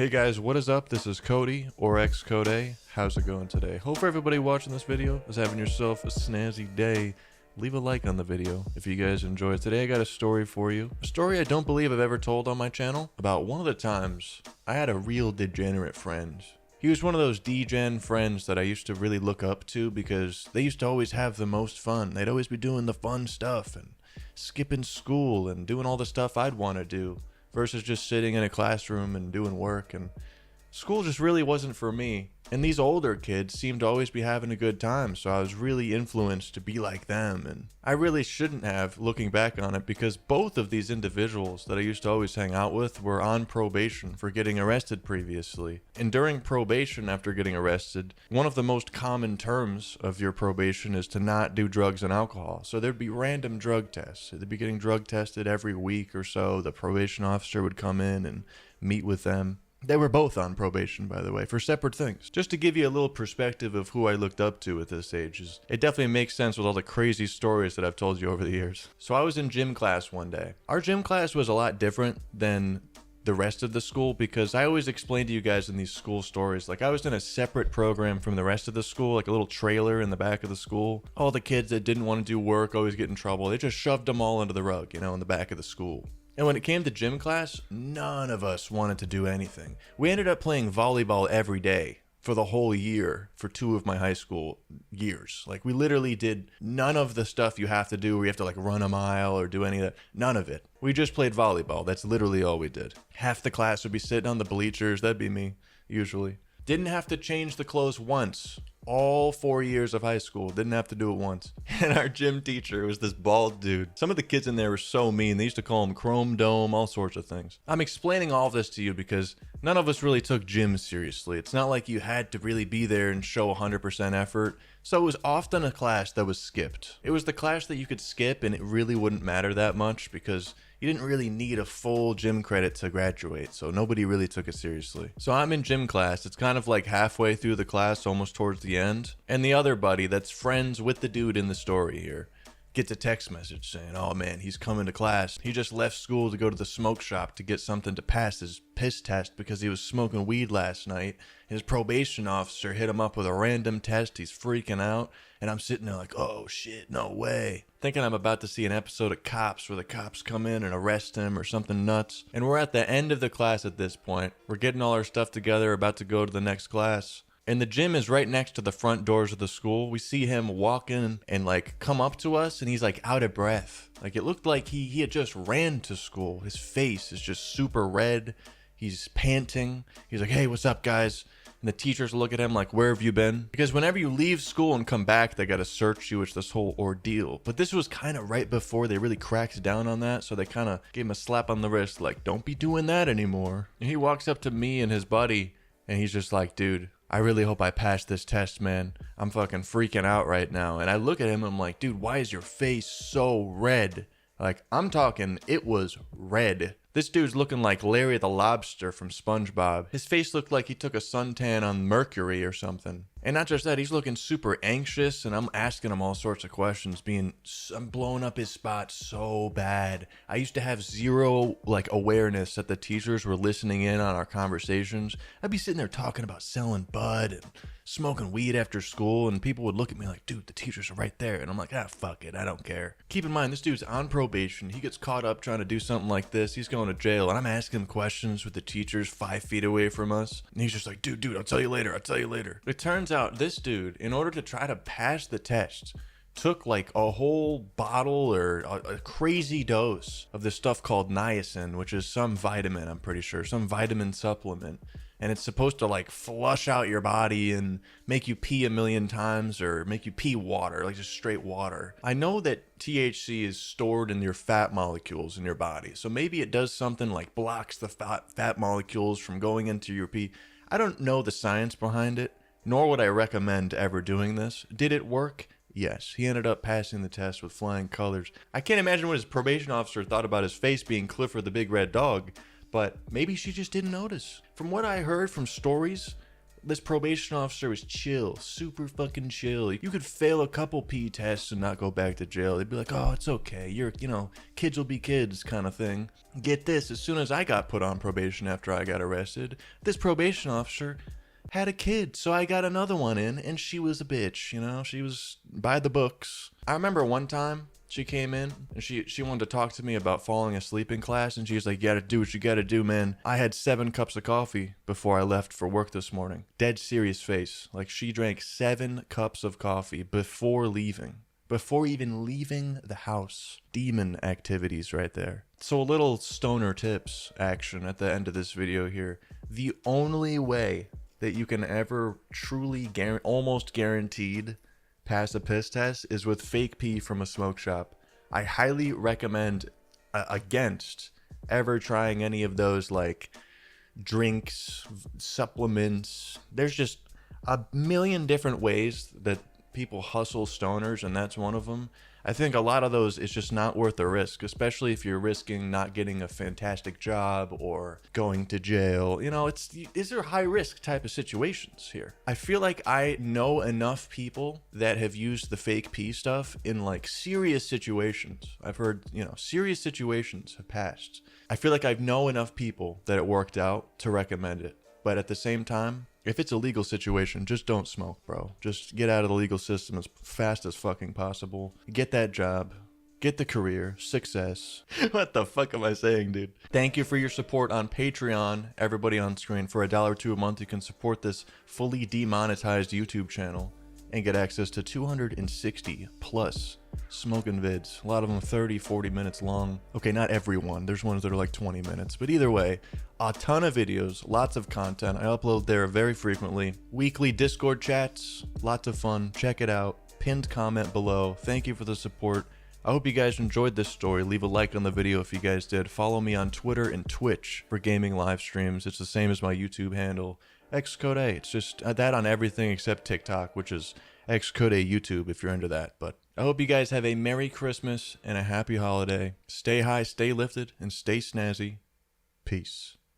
Hey guys, what is up? This is Cody, or xCodeh. How's it going today? Hope everybody watching this video is having yourself a snazzy day. Leave a like on the video if you guys enjoy it. Today I got a story for you. A story I don't believe I've ever told on my channel about one of the times I had a real degenerate friend. He was one of those degen friends that I used to really look up to because they used to always have the most fun. They'd always be doing the fun stuff and skipping school and doing all the stuff I'd want to do, versus just sitting in a classroom and doing work. And school just really wasn't for me. And these older kids seemed to always be having a good time, so I was really influenced to be like them. And I really shouldn't have, looking back on it, because both of these individuals that I used to always hang out with were on probation for getting arrested previously. And during probation, after getting arrested, one of the most common terms of your probation is to not do drugs and alcohol. So there'd be random drug tests. They'd be getting drug tested every week or so. The probation officer would come in and meet with them. They were both on probation, by the way, for separate things. Just to give you a little perspective of who I looked up to at this age, it definitely makes sense with all the crazy stories that I've told you over the years. So I was in gym class one day. Our gym class was a lot different than the rest of the school because I always explain to you guys in these school stories, like I was in a separate program from the rest of the school, like a little trailer in the back of the school. All the kids that didn't want to do work, always get in trouble, they just shoved them all into the rug, in the back of the school. And when it came to gym class, none of us wanted to do anything. We ended up playing volleyball every day for the whole year for 2 of my high school years. Like, we literally did none of the stuff you have to do where you have to like run a mile or do any of that. None of it. We just played volleyball. That's literally all we did. Half the class would be sitting on the bleachers. That'd be me, usually. Didn't have to change the clothes once. All 4 years of high school, didn't have to do it once. And our gym teacher was this bald dude. Some of the kids in there were so mean. They used to call him Chrome Dome, all sorts of things. I'm explaining all this to you because none of us really took gym seriously. It's not like you had to really be there and show 100% effort. So it was often a class that was skipped. It was the class that you could skip and it really wouldn't matter that much because you didn't really need a full gym credit to graduate, so nobody really took it seriously. So I'm in gym class. It's kind of like halfway through the class, almost towards the end. And the other buddy that's friends with the dude in the story here gets a text message saying, oh man, he's coming to class. He just left school to go to the smoke shop to get something to pass his piss test because he was smoking weed last night. His probation officer hit him up with a random test. He's freaking out. And I'm sitting there like, oh shit, no way. Thinking I'm about to see an episode of Cops where the cops come in and arrest him or something nuts. And we're at the end of the class at this point. We're getting all our stuff together, about to go to the next class. And the gym is right next to the front doors of the school. We see him walk in and like come up to us and he's like out of breath. Like it looked like he had just ran to school. His face is just super red. He's panting. He's like, hey, what's up, guys? And the teachers look at him like, where have you been? Because whenever you leave school and come back, they got to search you. It's this whole ordeal. But this was kind of right before they really cracked down on that. So they kind of gave him a slap on the wrist like, don't be doing that anymore. And he walks up to me and his buddy and he's just like, dude, I really hope I pass this test, man. I'm fucking freaking out right now. And I look at him and I'm like, dude, why is your face so red? Like, I'm talking, it was red. This dude's looking like Larry the Lobster from SpongeBob. His face looked like he took a suntan on Mercury or something. And not just that, he's looking super anxious, and I'm asking him all sorts of questions, I'm blowing up his spot so bad. I used to have zero, awareness that the teachers were listening in on our conversations. I'd be sitting there talking about selling bud and smoking weed after school, and people would look at me like, dude, the teachers are right there. And I'm like, fuck it, I don't care. Keep in mind, this dude's on probation. He gets caught up trying to do something like this. He's going to jail, and I'm asking him questions with the teachers 5 feet away from us. And he's just like, dude, I'll tell you later. It turns out this dude, in order to try to pass the test, took like a whole bottle or a crazy dose of this stuff called niacin, which is some vitamin, I'm pretty sure, some vitamin supplement. And it's supposed to like flush out your body and make you pee 1,000,000 times or make you pee water, like just straight water. I know that THC is stored in your fat molecules in your body. So maybe it does something like blocks the fat molecules from going into your pee. I don't know the science behind it, nor would I recommend ever doing this. Did it work? Yes. He ended up passing the test with flying colors. I can't imagine what his probation officer thought about his face being Clifford the Big Red Dog, but maybe she just didn't notice. From what I heard from stories, This probation officer was chill, super fucking chill. You could fail a couple P tests and not go back to jail. They'd be like, oh, it's okay. Kids will be kids kind of thing. Get this, as soon as I got put on probation after I got arrested, this probation officer had a kid, so I got another one in, and she was a bitch, she was by the books. I remember one time she came in and she wanted to talk to me about falling asleep in class, and she was like, you gotta do what you gotta do, man. I had 7 cups of coffee before I left for work this morning. Dead serious face. Like, she drank 7 cups of coffee before leaving. Before even leaving the house. Demon activities right there. So a little stoner tips action at the end of this video here. The only way that you can ever truly almost guaranteed pass a piss test is with fake pee from a smoke shop. I highly recommend against ever trying any of those like drinks, supplements. There's just a million different ways that people hustle stoners, and that's one of them. I think a lot of those is just not worth the risk, especially if you're risking not getting a fantastic job or going to jail. These are high risk type of situations here. I feel like I know enough people that have used the fake pee stuff in like serious situations. I've heard, serious situations have passed. I feel like I know enough people that it worked out to recommend it. But at the same time, if it's a legal situation, just don't smoke, bro. Just get out of the legal system as fast as fucking possible. Get that job. Get the career. Success. What the fuck am I saying, dude? Thank you for your support on Patreon. Everybody on screen, for $1 or $2 a month, you can support this fully demonetized YouTube channel and get access to 260 plus smoking vids. A lot of them 30, 40 minutes long. Okay, not every one. There's ones that are like 20 minutes. But either way, a ton of videos, lots of content. I upload there very frequently. Weekly Discord chats, lots of fun. Check it out. Pinned comment below. Thank you for the support. I hope you guys enjoyed this story. Leave a like on the video if you guys did. Follow me on Twitter and Twitch for gaming live streams. It's the same as my YouTube handle, xCodeh. It's just that on everything except TikTok, which is xCodeh YouTube if you're into that. But I hope you guys have a Merry Christmas and a Happy Holiday. Stay high, stay lifted, and stay snazzy. Peace.